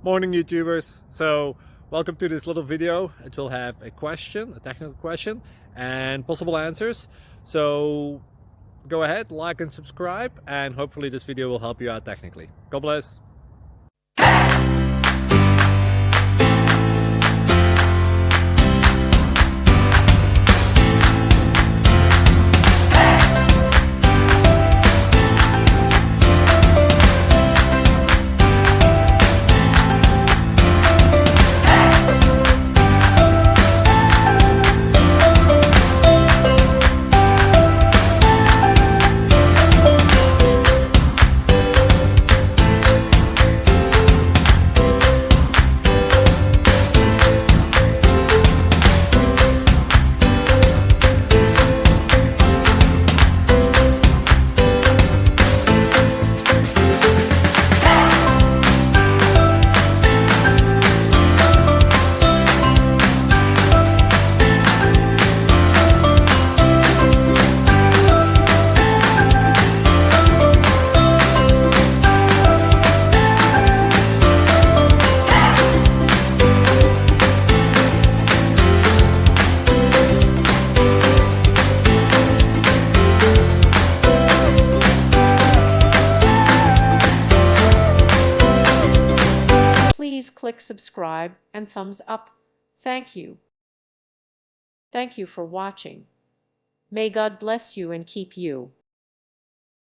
Morning YouTubers. So welcome to this little video. It will have a question, a technical question, and possible answers. So go ahead, like and subscribe, and hopefully this video will help you out technically. God bless. Please click subscribe and thumbs up. Thank you. Thank you for watching. May God bless you and keep you.